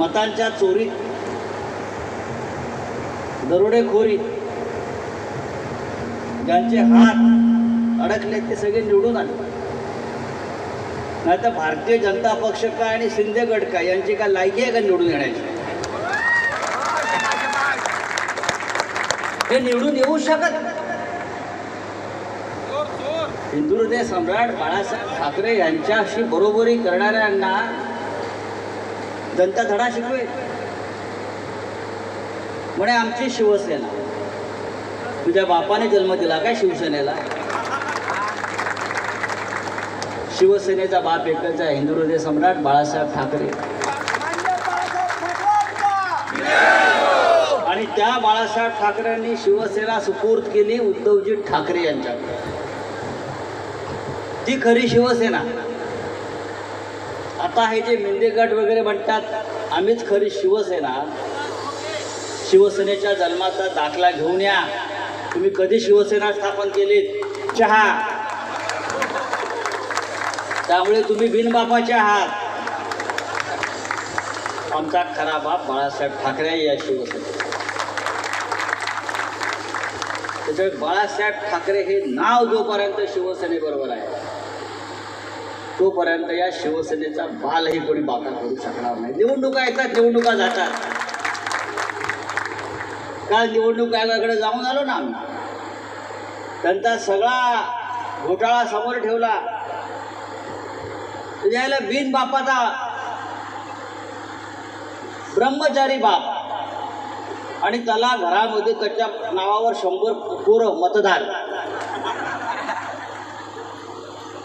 मतांच्या चोरीत, दरोडेखोरीत ज्यांचे हात अडकले ते सगळे निवडून आले. नाही तर भारतीय जनता पक्ष काय आणि शिंदे गट काय यांची काय लायकी आहे का निवडून येण्याची? हे निवडून येऊ शकत. हिंदुहृदय सम्राट बाळासाहेब ठाकरे यांच्याशी बरोबरी करणाऱ्यांना जनता धडा शिकवेल. म्हणे आमची शिवसेना. तुझ्या बापाने जन्म दिला काय शिवसेनेला? शिवसेनेचा बाप एकच आहे, हिंदुहृदय सम्राट बाळासाहेब ठाकरे. आणि त्या बाळासाहेब ठाकरेंनी शिवसेना सुपूर्द केली उद्धवजी ठाकरे यांच्याकडे. ती खरी शिवसेना. आता हे जे मिंदे गट वगैरे म्हणतात आम्हीच खरी शिवसेना, शिवसेनेच्या जन्माचा दाखला घेऊन या. तुम्ही कधी शिवसेना स्थापन केलीत? चहा. त्यामुळे तुम्ही बिनबापाचे आहात. आमचा खरा बाप बाळासाहेब ठाकरे या शिवसेनेत. त्याच्यामुळे बाळासाहेब ठाकरे हे नाव जोपर्यंत शिवसेनेबरोबर आहे तोपर्यंत या शिवसेनेचा बालही कोणी बाका करू शकणार नाही. निवडणुका येतात, निवडणुका जातात. काल निवडणूक आयोगाकडे जाऊन आलो ना आम्ही. त्यांचा सगळा घोटाळा समोर ठेवला. त्याला बिन बापाचा ब्रह्मचारी बाप आणि त्याला घरामध्ये त्याच्या नावावर 100 पोरं मतदार.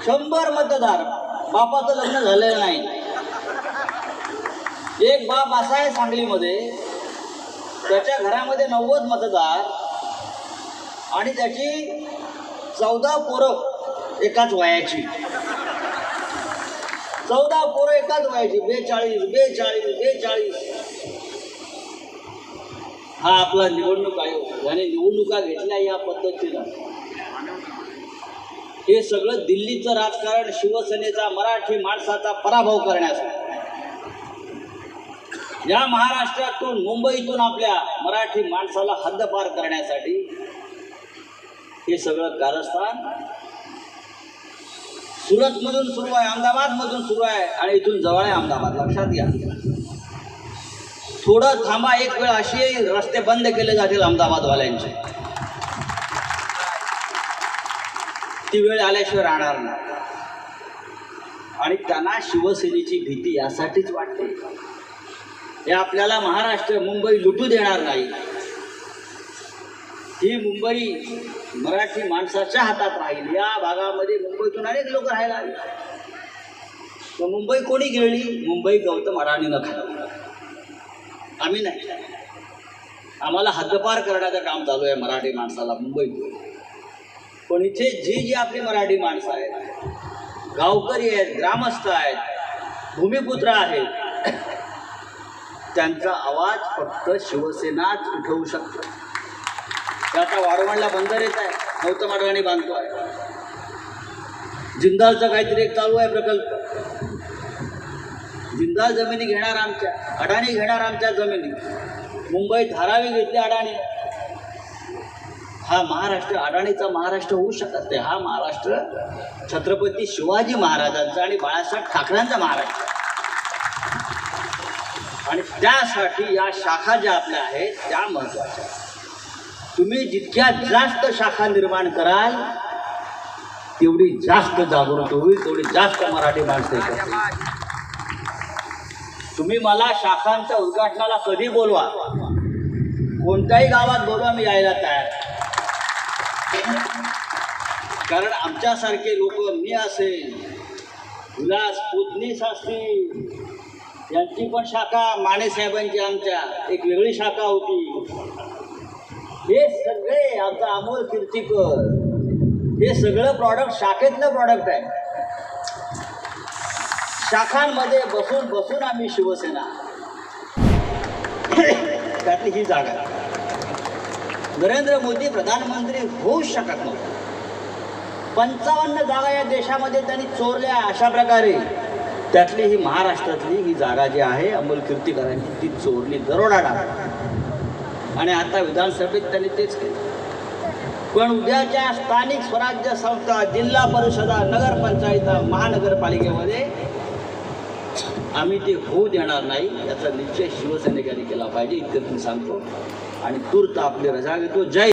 100 मतदार. बापाचं लग्न झालेलं नाही. एक बाप असा आहे सांगलीमध्ये, त्याच्या घरामध्ये 90 मतदार आणि त्याची 14 पोरं एकाच वयाची. 14 पोरं एकाच वयाची. 42. हा आपला निवडणूक आयोग. याने निवडणुका घेतल्या या पद्धतीनं. हे सगळं दिल्लीचं राजकारण शिवसेनेचा मराठी माणसाचा पराभव करण्यासाठी. या महाराष्ट्रातून मुंबईतून आपल्या मराठी माणसाला हद्दपार करण्यासाठी हे सगळं कारस्थान सुरतमधून सुरू आहे, अहमदाबादमधून सुरू आहे आणि इथून जवळ आहे अहमदाबाद. लक्षात घ्या. थोडं थांबा, एक वेळ अशी रस्ते बंद केले जातील अहमदाबादवाल्यांचे. ती वेळ आल्याशिवाय राहणार नाही. आणि त्यांना शिवसेनेची भीती यासाठीच वाटते. हे आपल्याला महाराष्ट्र मुंबई लुटू देणार नाही. ही मुंबई मराठी माणसाच्या हातात राहील. या भागामध्ये मुंबईतून अनेक लोक राहायला आले. तर मुंबई कोणी गिळली? मुंबई गौतम अडाणीनं खाल्ली. आम्ही नाही. आम्हाला हद्दपार करण्याचं काम चालू आहे मराठी माणसाला मुंबईत. पण इथे जी आपली मराठी माणसं आहेत, गावकरी आहेत, ग्रामस्थ आहेत, भूमिपुत्र आहेत, त्यांचा आवाज फक्त शिवसेनाच उठवू शकतो. आता वारवणला बंदर येत आहे, गौतम अडाणी बांधतोय. जिंदालचा काहीतरी एक चालू आहे प्रकल्प. जिंदाल जमिनी घेणार आमच्या, अडाणी घेणार आमच्या जमिनी. मुंबईत धारावी घेतली अडाणी. हा महाराष्ट्र अडाणीचा महाराष्ट्र होऊ शकत नाही. हा महाराष्ट्र छत्रपती शिवाजी महाराजांचा आणि बाळासाहेब ठाकरेंचा महाराष्ट्र. आणि त्यासाठी या शाखा ज्या आपल्या आहेत त्या महत्त्वाच्या. तुम्ही जितक्या जास्त शाखा निर्माण कराल तेवढी जास्त जागृत होईल, तेवढी जास्त मराठी माणसं एकत्र. तुम्ही मला शाखांच्या उद्घाटनाला कधी बोलवा, कोणत्याही गावात बोलवा, मी यायला तयार. कारण आमच्यासारखे लोक, मी असेल, विलास पुतनीस असतील, यांची पण शाखा, माने साहेबांची आमच्या एक वेगळी शाखा होती. हे सगळे आमचा अमोल कीर्तिकर, हे सगळं प्रॉडक्ट शाखेतलं प्रॉडक्ट आहे. शाखांमध्ये बसून बसून आम्ही शिवसेना, त्यातली ही जागा. नरेंद्र मोदी प्रधानमंत्री होऊ शकत नव्हते. 55 जागा या देशामध्ये त्यांनी चोरल्या. अशा प्रकारे त्यातली ही महाराष्ट्रातली ही जागा जी आहे अमोल कीर्तीकरांची ती चोरली, दरोडा टाकला. आणि आता विधानसभेत त्यांनी तेच केलं. पण उद्याच्या स्थानिक स्वराज्य संस्था, जिल्हा परिषदा, नगरपंचायत, महानगरपालिकेमध्ये आम्ही ते होऊ देणार नाही याचा निश्चय शिवसैनिकांनी केला पाहिजे. इतकं मी सांगतो आणि तूर्त आपली रजा घेतो. जय